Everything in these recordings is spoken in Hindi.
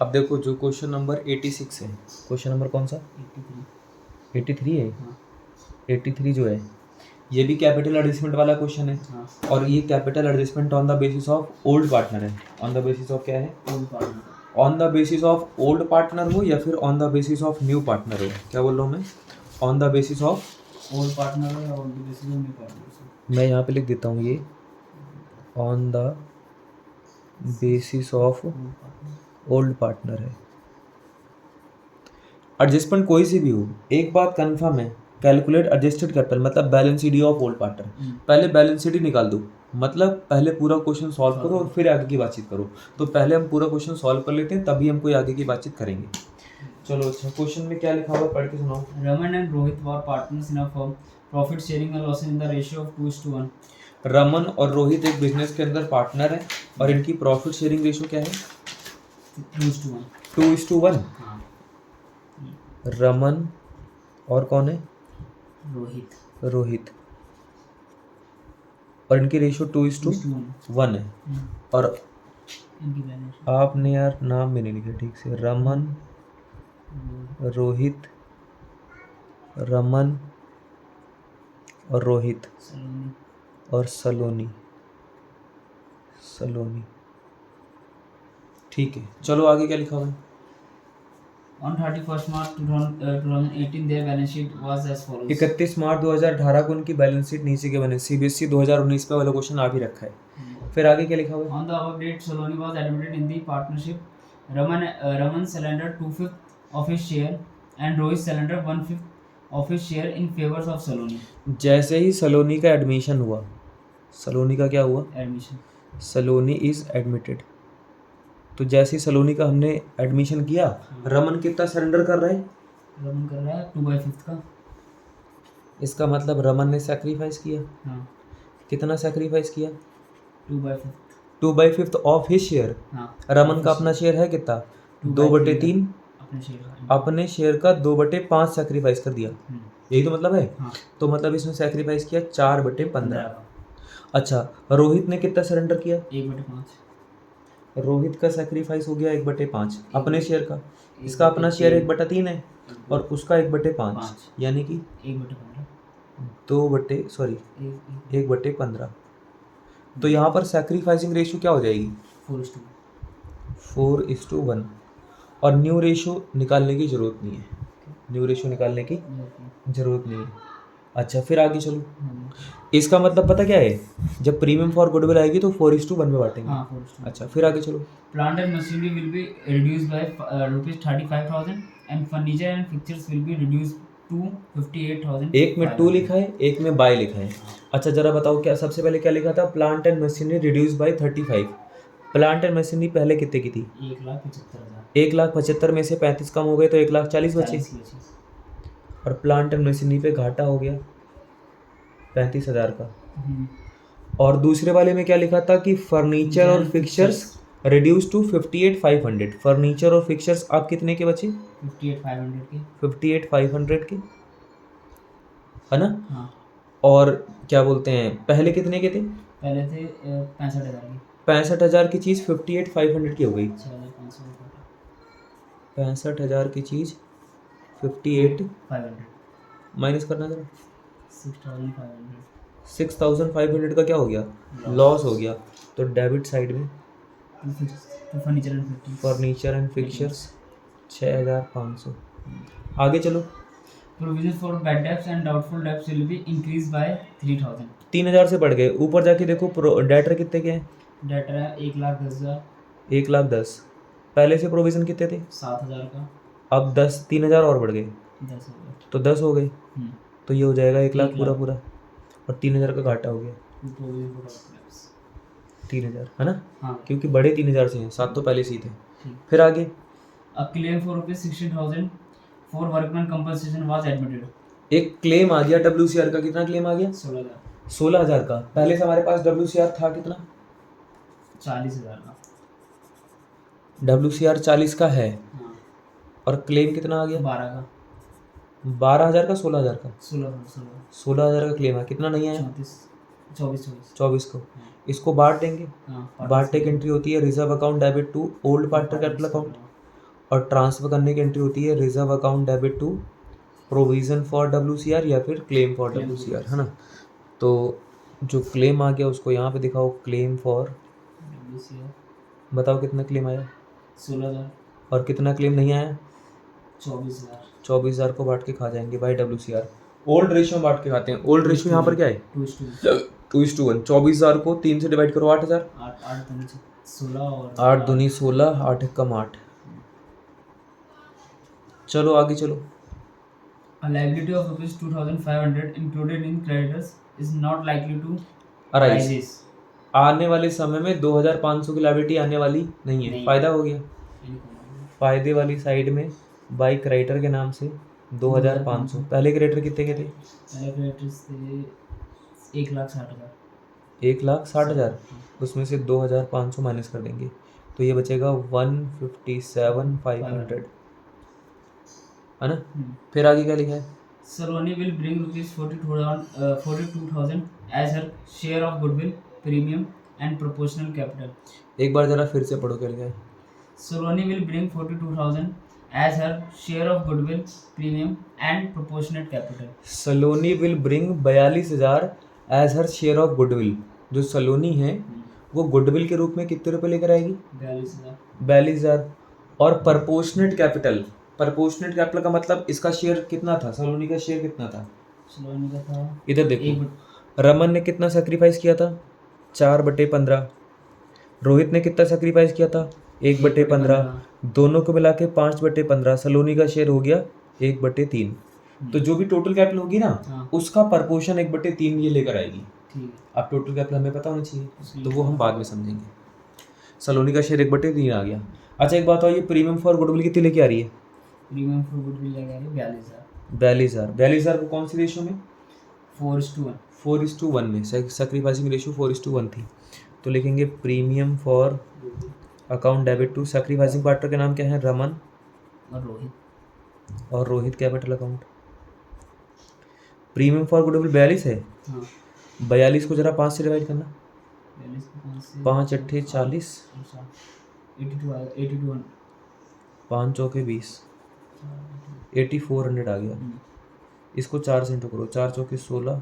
अब देखो जो क्वेश्चन नंबर 86 है, क्वेश्चन नंबर कौन सा 83 है। 83 जो है ये भी कैपिटल एडजस्टमेंट वाला क्वेश्चन है। और ये capital adjustment on the basis of old partner है। ऑन द बेसिस ऑफ क्या है? Old partner. On the basis of old partner हो या फिर on the basis of new partner हो, क्या बोल रहा हूँ मैं? On the basis of old partner हो या on the basis of new partner. मैं यहाँ पे लिख देता हूँ ये on the basis of old partner है। एडजस्टमेंट कोई सी भी हो, एक बात कंफर्म है, कैलकुलेट एडजस्टेड कैपिटल मतलब balance sheet of old partner. पहले बैलेंस शीट ही निकाल दो, मतलब पहले पूरा क्वेश्चन सॉल्व करो और फिर आगे की बातचीत करो। तो पहले हम पूरा क्वेश्चन सॉल्व कर लेते हैं, तभी हम कोई आगे की बातचीत करेंगे। चलो अच्छा, क्वेश्चन में क्या लिखा हुआ है पढ़ के सुनाओ। Raman and Rohit were partners in a firm, profit sharing and loss in the ratio of 2:1। Raman और रोहित एक बिजनेस के अंदर पार्टनर है और इनकी प्रॉफिट शेयरिंग रेशियो क्या है? 2:1। 2:1। रमन और कौन है? रोहित। और इनकी रेशियो 2:1 है। और आपने यार नाम भी नहीं लिखा ठीक से। रमन, रोहित, रमन और रोहित और सलोनी। ठीक है, चलो आगे क्या लिखा हुआ है? On 31st March 2018 their balance sheet was as follows। 31 मार्च 2018 को उनकी बैलेंस शीट नीचे के बने। CBSE 2019 पे वाला क्वेश्चन आ भी रखा है। फिर आगे क्या लिखा हुआ है? On the above date Saloni was admitted in the partnership। Raman surrendered 2/5 of his share and Rohit surrendered 1/5 of his share in favor of Saloni। जैसे ही सलोनी का एडमिशन हुआ, सलोनी का क्या हुआ? एडमिशन। Saloni is admitted. तो जैसे ही सलोनी का हमने एडमिशन किया, रमन कितना सरेंडर कर रहा है? रमन कर रहा है 2/5 का। इसका मतलब रमन ने सैक्रिफाइस किया। हाँ। कितना सैक्रिफाइस किया? 2/5 ऑफ हिज शेयर। हाँ। रमन का अपना शेयर है कितना? 2/3। अपने शेयर का 2/5 सैक्रिफाइस कर दिया। यही तो मतलब है। हाँ। तो मतलब इसने सैक्रिफाइस किया 4/15। अच्छा, रोहित ने कितना सरेंडर किया? 1/5। रोहित का सैक्रिफाइस हो गया 1/5 अपने शेयर का। इसका अपना शेयर 1/3 है और उसका 1/5, यानी कि 1/15। तो यहाँ पर सैक्रिफाइसिंग रेशियो क्या हो जाएगी? 4:1। और न्यू रेशियो निकालने की जरूरत नहीं है। न्यू रेशियो निकालने की जरूरत नहीं है। अच्छा, फिर आगे चलो। इसका मतलब पता क्या है? जब प्रीमियम फॉर गुडविल आएगी तो 4:1 में बांटेंगे। हाँ, अच्छा, फिर आगे चलो। Plant and machinery will be reduced by ₹35,000 and furniture and fixtures will be reduced to 58,000। एक में 2 लिखा है, एक में बाय लिखा है। अच्छा जरा बताओ, क्या सबसे पहले क्या लिखा था? Plant and machinery reduce by 35। Plant and machinery पहले कितने की थी? 1,75,000। 1,75,000 में से 35 कम हो गए तो 1,40,000 बचे। और प्लांट एंड मशीनरी पे घाटा हो गया 35,000 का। और दूसरे वाले में क्या लिखा था कि फर्नीचर और फिक्चर्स रिड्यूस टू 58,500। फर्नीचर और फिक्चर्स आप कितने के बचे? 58,500 के, है ना? हाँ। और क्या बोलते हैं, पहले कितने के थे? पहले थे 65,000 की। 65,000 की चीज़ 58,500 की हो गई। 65,000 की चीज़ 58,500 माइनस करना जरा। 6,500 का क्या हो गया? लॉस हो गया। तो डेबिट साइड में फर्नीचर एंड फिक्चर्स 6,500। आगे चलो। Provision for bad debts and doubtful debts will be increase by 3,000। 3,000 से बढ़ गए। ऊपर जाके देखो डेटर कितने के हैं? डेटर है 1,10,000। 1,10,000। पहले से प्रोविजन कितने थे? 7,000 का। अब 3,000 और बढ़ गए 10,000 तो 10 हो गए। तो ये हो जाएगा 1,00,000 पूरा 1,00,000 और 3,000 का घाटा हो गया। 3,000 है ना? हाँ। क्योंकि बड़े 3,000 से हैं, 7 तो पहले से ही थे। फिर आगे A claim for ₹16,000 for workman compensation was admitted। एक क्लेम आ गया WCR का। कितना क्लेम आ गया? 16,000 का। पहले से हमारे पास WCR था कितना? 40,000 का। WCR 40 का है। हाँ। और क्लेम कितना आ गया? 12 का। 12,000 का 16,000 का? 16,000 का क्लेम है। कितना नहीं आया? 24 को। इसको बांट देंगे। हाँ, बांट टेक एंट्री होती है reserve account debit to old partner capital account. और ट्रांसफ़र करने की एंट्री होती है reserve account debit to provision for WCR या फिर क्लेम फॉर WCR, है ना। तो जो क्लेम आ गया उसको यहाँ पे दिखाओ, क्लेम फॉर, WCR बताओ कितना क्लेम आया 16,000, और कितना क्लेम नहीं आया। 24,000, 24,000 को बांट के खा जाएंगे भाई WCR। ओल्ड रेशियो में बांट के खाते हैं। ओल्ड रेशियो यहाँ पर क्या है 2:1। 24,000 को 3 से डिवाइड करो 8,000। 8 दूनी 16 और 8 दूनी 16, 8 एक कम 8। चलो आगे चलो। A liability of rupees 2,500 included in creditors is not likely to Arise. arise. आने वाले समय में 2,500 की लायबिलिटी आने वाली नहीं है। नहीं। फायदा हो गया। फायदे वाली साइड में बाई क्रेडिटर के नाम से 2,500। पहले क्रेडिटर कितने के थे पहले creditors थे 1,60,000, 1,60,000। उसमें से 2,500 माइनस कर देंगे तो ये बचेगा 157,500, है ना। फिर आगे क्या लिखा है। Saloni will bring rupees 42,000 as her share of goodwill, premium and proportional capital. एक बार जरा फिर से पढ़ो क्या लिखा है। Saloni will bring 42,000 as her share of goodwill, premium and proportionate capital. Saloni will bring 42,000 as her share of goodwill. जो सलोनी है वो गुडविल के रूप में कितने रुपए लेकर आएगी 42,000। और प्रपोर्शनेट कैपिटल, प्रपोर्शनेट कैपिटल का मतलब इसका शेयर कितना था, सलोनी का शेयर कितना था। सलोनी का था इधर देखो, रमन ने कितना सेक्रीफाइस किया था 4/15। रोहित ने कितना सेक्रीफाइस किया था 1/15। दोनों को मिला के 5/15। सलोनी का शेयर हो गया 1/3। तो जो भी टोटल कैपिटल होगी ना उसका प्रपोर्शन 1/3 ये लेकर आएगी। अब टोटल कैपिटल हमें पता होना चाहिए तो वो हम बाद में समझेंगे। सलोनी का शेयर 1/3 आ गया। अच्छा एक बात और, ये प्रीमियम फॉर गुडविल कितनी लेके आ रही है। प्रीमियम फॉर गुडविल लगा रही 42,000। 42,000 को कौन सी रेशियो में 4:1। 4:1 में सैक्रिफाइसिंग रेशियो 4:1 थी। तो लिखेंगे premium for account debit to, sacrificing partner के नाम क्या है रमन और Rohit capital account. Premium for goodwill 42 है। 42 को जरा 5 से डिवाइड करना। 5 अट्ठे 40, 5 चौके 20, 8400 आ गया। इसको 4 से इंटू करो। 4 चौके 16,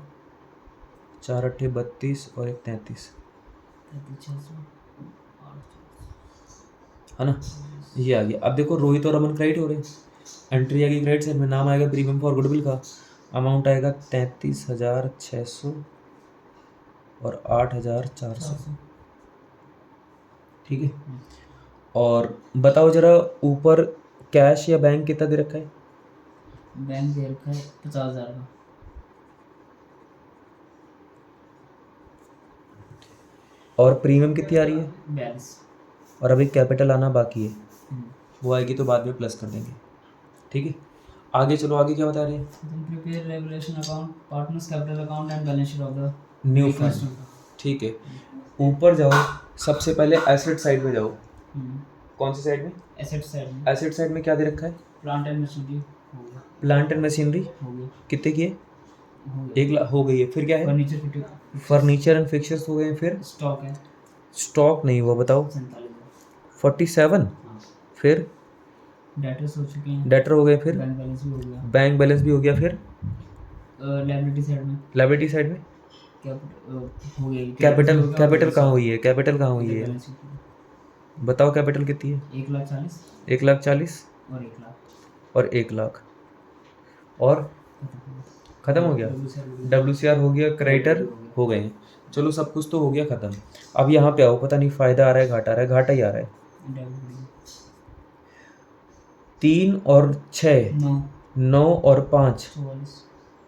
4 अट्ठे 32 और 1 33, है ना। ये आ गया। अब देखो रोहित और रमन क्रेडिट हो रहे हैं। एंट्री आएगी क्रेडिट साइड में, नाम आएगा प्रीमियम फॉर गुडविल का, अमाउंट आएगा 33,600 और 8,400। ठीक है। और बताओ जरा ऊपर कैश या बैंक कितना दे रखा है। बैंक दे रखा है 50,000 का। और प्रीमियम कितनी आ रही है 42। और अभी कैपिटल आना बाकी है, वो आएगी तो बाद में प्लस कर देंगे। ठीक है। आगे चलो, आगे क्या बता रहे हैं। Prepare regulation account, partners capital account and balance sheet of the new fund. ठीक है। ऊपर जाओ, सबसे पहले एसेट साइड में जाओ। कौन सी साइड में। एसेट साइड में। एसेट साइड में क्या दे रखा है प्लांट एंड मशीनरी हो गया। प्लांट एंड मशीनरी हो गया। कितने की है हो गया। 1 लाख हो गई है। फिर क्या है furniture fitting, furniture and fixtures हो गए। फिर स्टॉक है स्टॉक नहीं हुआ, बताओ 47। फिर डेटर्स हो चुके हैं। डेटर हो गए। फिर बैंक बैलेंस भी हो गया। बैंक बैलेंस भी हो गया। फिर लायबिलिटी साइड में लायबिलिटी साइड में कैपिटल हो गई। कैपिटल, कैपिटल कहाँ हुई है, कैपिटल कहाँ हुई है, बताओ कैपिटल कितनी है 1,40,000 1,40,000 और 1,00,000 और 1,00,000 और ख़त्म हो गया। WCR हो गया, क्रेडिटर हो गए हैं। चलो सब कुछ तो हो गया ख़त्म। अब यहाँ पे आओ, पता नहीं फ़ायदा आ रहा है घाटा आ रहा है, घाटा ही आ रहा है। 3 और 6 9 और 5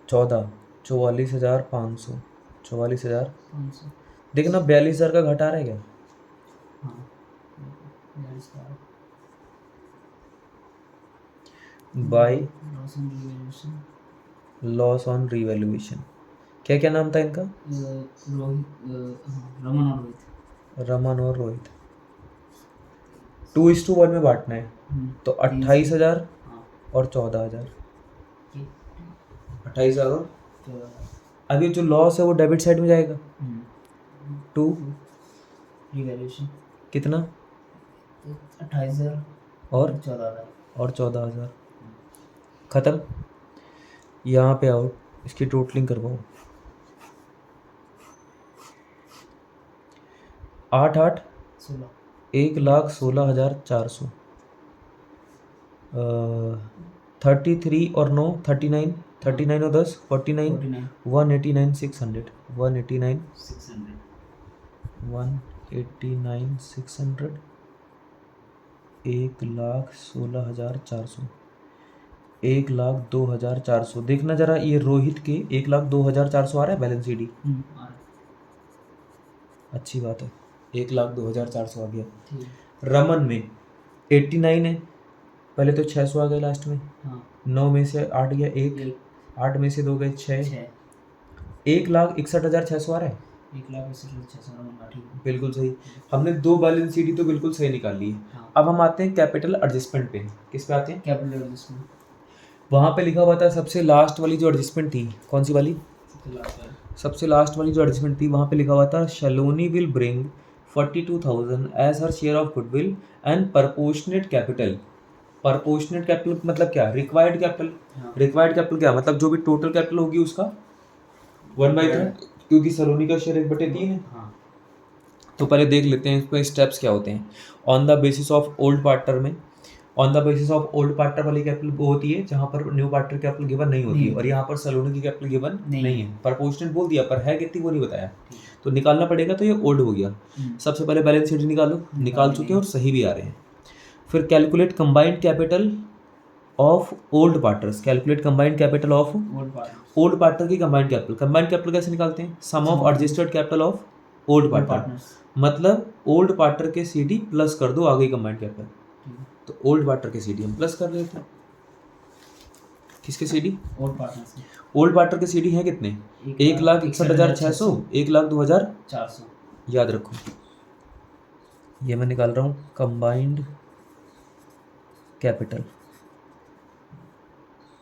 14 44,500 44,500। देखना 42,000 का घाटा आ रहा है क्या। By loss on revaluation. क्या क्या नाम था इनका रमन और रोहित। 2:1 में बांटना है तो 28,000 और 14,000। 28,000 और अभी जो लॉस है वो डेबिट साइड में जाएगा। 2 रिवैल्यूएशन कितना 28,000 और 14,000 ख़त्म। यहाँ पे आओ, इसकी टोटलिंग करवाओ। 8 8 1,16,400 33 और 9 39 39 और 10 49 189 600 189 600 1,16,400 1,02,400। देखना जरा, ये रोहित के 1,02,400 आ रहा है बैलेंस शीट। अच्छी बात है, 1,02,400 आ गया। रमन में 89 है, पहले तो 600 आ गए लास्ट में। 9 में से 8 गया 1, 8 में से 2 गए 6, 1,61,600 आ रहा है। 1,61,600 बिल्कुल सही। हमने 2 बैलेंस शीट तो बिल्कुल सही निकाल ली है। अब हम आते हैं कैपिटल एडजस्टमेंट पे। किस पे आते हैं? Capital adjustment. वहाँ पे लिखा हुआ था सबसे लास्ट वाली जो एडजस्टमेंट थी, कौन सी वाली? सबसे लास्ट वाली जो एडजस्टमेंट थी, वहाँ पे लिखा हुआ था Shaloni will bring 42,000 as her share of goodwill and proportionate capital. Proportionate capital मतलब क्या? Required capital. रिक्वायर्ड कैपिटल क्या मतलब? जो भी टोटल कैपिटल होगी उसका 1/3, क्योंकि सलोनी का शेयर 1/3 है। तो पहले देख लेते हैं इसमें स्टेप्स क्या होते हैं। On the basis of old partner में, on the basis of old partner वाली कैपिटल वो होती है जहाँ पर न्यू पार्टनर कैपिटल गिवन नहीं होती है, और यहाँ पर सलोनी की कैपिटल गिवन नहीं है। प्रपोर्शनेट बोल दिया, पर है कितनी वो नहीं बताया, तो निकालना पड़ेगा। तो ये ओल्ड हो गया। सबसे पहले बैलेंस शीट निकालो, निकाल चुके हैं और सही भी आ रहे हैं। फिर calculate combined capital of old partners. Calculate combined capital of old partner की कंबाइंड कैपिटल। कंबाइंड कैपिटल कैसे निकालते हैं? Sum of adjusted capital of old partner, मतलब ओल्ड पार्टनर के सीडी प्लस कर दो, आगे कंबाइंड कैपिटल। तो ओल्ड पार्टनर के सीडी हम प्लस कर लेते हैं। किसके सीडी? ओल्ड पार्टनर से। ओल्ड पार्टनर के सीडी हैं कितने? 1,61,600, 1,02,400। याद रखो, ये मैं निकाल रहा हूँ कंबाइंड कैपिटल।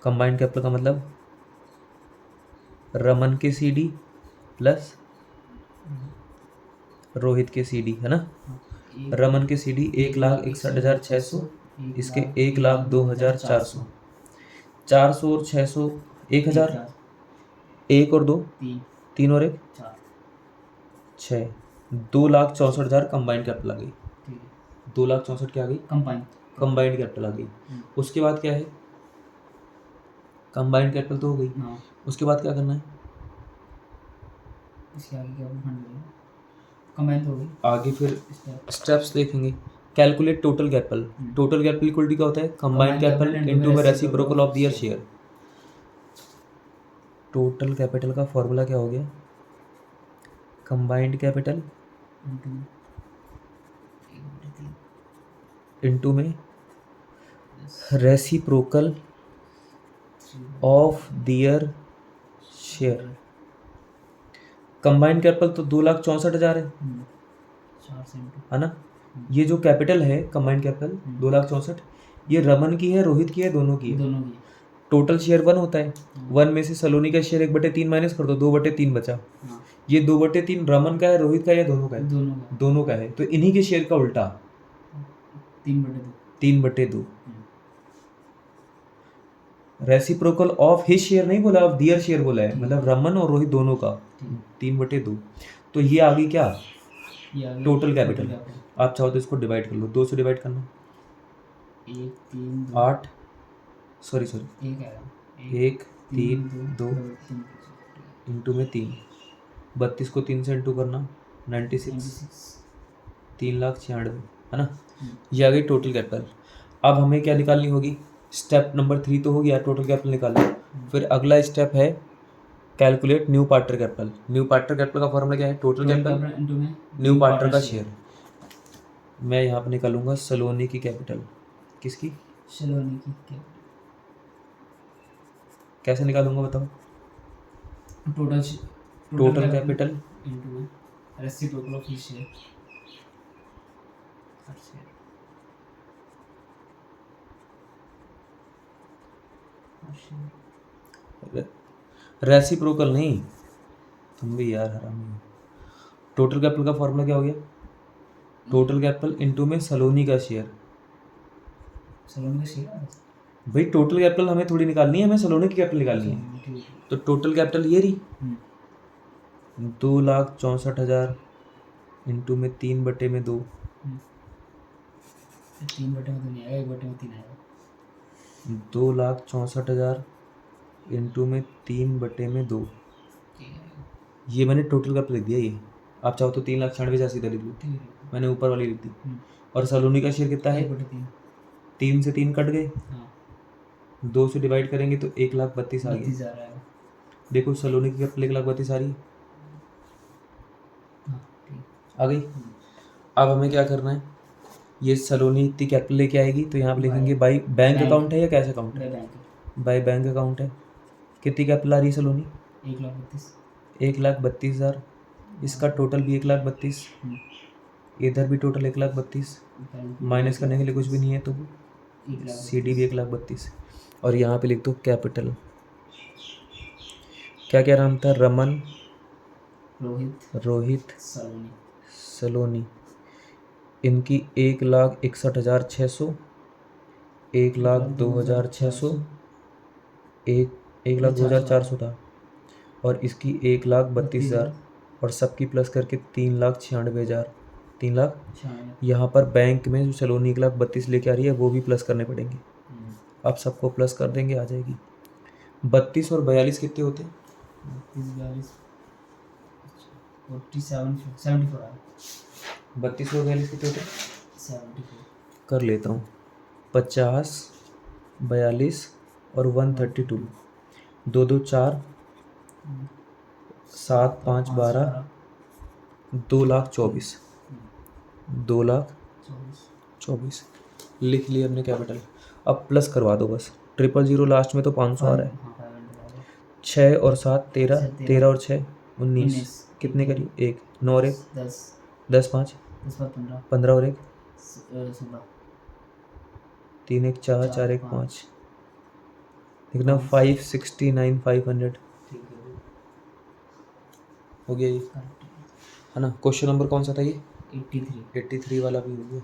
कंबाइंड कैपिटल का मतलब रमन के सीडी प्लस रोहित के सीडी, है ना। रमन के सीडी 1,61,600, इसके 1,02,400, 400 और 600 1,000, 1 और 2 3 और 1 6, 2,64,000 कंबाइंड कैपिटल आ गई। 2,64,000 क्या आ गई? कंबाइंड कैपिटल आ गई। उसके बाद क्या है? कंबाइंड कैपिटल तो हो गई। उसके बाद क्या करना है? इसके आगे क्या कंबाइंड हो गई। आगे फिर स्टेप्स देखेंगे। Calculate total capital. Total capital equal to क्या होता है? कंबाइंड कैपिटल इनटू में reciprocal of their share. Total capital का फॉर्मूला क्या हो गया? कंबाइंड कैपिटल इनटू में reciprocal of their share. Combined capital तो 2,64,000 है ना। ये जो कैपिटल है कंबाइंड कैपिटल 2,64,000, ये रमन की है, रोहित की है, दोनों की है। टोटल शेयर 1 होता है। 1 में से सलोनी का शेयर 1/3 माइनस कर दो, 2/3 बचा। ये 2/3 रमन का है, रोहित का है, या दोनों का है? दोनों का है। तो इन्हीं के शेयर का उल्टा 3/2। रेसिप्रोकल ऑफ हिज शेयर नहीं बोला, ऑफ दियर शेयर बोला है, मतलब रमन और रोहित दोनों का 3/2। तो ये आ गई क्या? Total capital. आप चाहो तो इसको डिवाइड कर लो, 2 से डिवाइड करना। 8 सॉरी 1 3 2 इंटू में 3, 32 को 3 से इंटू करना 96, 3,96,000, है ना। ये आ गई टोटल कैपिटल। अब हमें क्या निकालनी होगी? स्टेप नंबर 3 तो हो गया, टोटल कैपिटल निकालना। फिर अगला स्टेप है calculate new partner capital. New partner capital का फॉर्मूला क्या है? टोटल कैपिटल न्यू पार्टनर का शेयर। मैं यहाँ पे निकालूंगा सलोनी की कैपिटल। किसकी? सलोनी की कैपिटल। कैसे निकालूंगा बताओ? Total capital into reciprocal of his share. Reciprocal नहीं, तुम भी यार हरामी हो। टोटल कैपिटल का फॉर्मूला क्या हो गया? टोटल कैपिटल इनटू में सलोनी का शेयर। सलोनी का शेयर है। भाई टोटल कैपिटल हमें थोड़ी निकालनी है, हमें सलोनी की कैपिटल निकालनी है। ठीक है। तो टोटल कैपिटल ये रही हम्म, 2,64,000 इंटू में 3/2। 3/2 तो नहीं आएगा, 1/3 आएगा। 2,64,000 इंटू में 3/2। ठीक है। ये मैंने टोटल कैपिटल लिख दिया। ये आप चाहो तो 3,96,000 सीधा लिख लो, ठीक है। मैंने ऊपर वाली लिख दी। और सलोनी का शेयर कितना है? 1/3। 3 से 3 कट गए, हाँ 2 से डिवाइड करेंगे तो 1,32,000 आ गया। 32 आ रहा है। देखो सलोनी की कैपिटल 1,32,000 आ रही है, हाँ ठीक। आ गई। अब हमें क्या करना है, ये सलोनी इतनी कैपिटल लेके आएगी तो यहाँ पे लिखेंगे बाई बैंक अकाउंट है या कैश अकाउंट है? बैंक बाई बैंक अकाउंट है। कितनी कैपिटल आ रही है सलोनी? 1,32,000। 1,32,000। इसका टोटल भी 1,32,000, इधर भी टोटल 1,32,000, माइनस करने के लिए कुछ भी नहीं है तो सी डी भी 1,32,000। और यहाँ पे लिख दो कैपिटल। क्या क्या नाम था? रमन, रोहित, सलोनी। सलोनी। इनकी 1,61,600, 1,02,600, 1,02,400 था, और इसकी 1,32,000, और सबकी प्लस करके 3,96,000। 3,00,000 यहाँ पर बैंक में जो सलोनी 1,32,000 लेके आ रही है वो भी प्लस करने पड़ेंगे। अब सबको प्लस कर देंगे, आ जाएगी। 32 और 42 कितने होते हैं? 32 और 42 कितने होते हैं? 74। कर लेता हूँ। 50, 42 और 132, 2 2 4, 7 5 12, 2,24,000। 2,24,000 लिख लिया हमने कैपिटल। अब प्लस करवा दो बस। 000 लास्ट में तो 500 आ रहा है। 6 और 7 13, 13 और 6 19, कितने करी? 1 9 और 1 10 5 15 और 1 3 1 4 4 1 5, लिखना 569,500 हो गया ये, है ना। क्वेश्चन नंबर कौन सा था ये? 83। 83 वाला भी हो गया।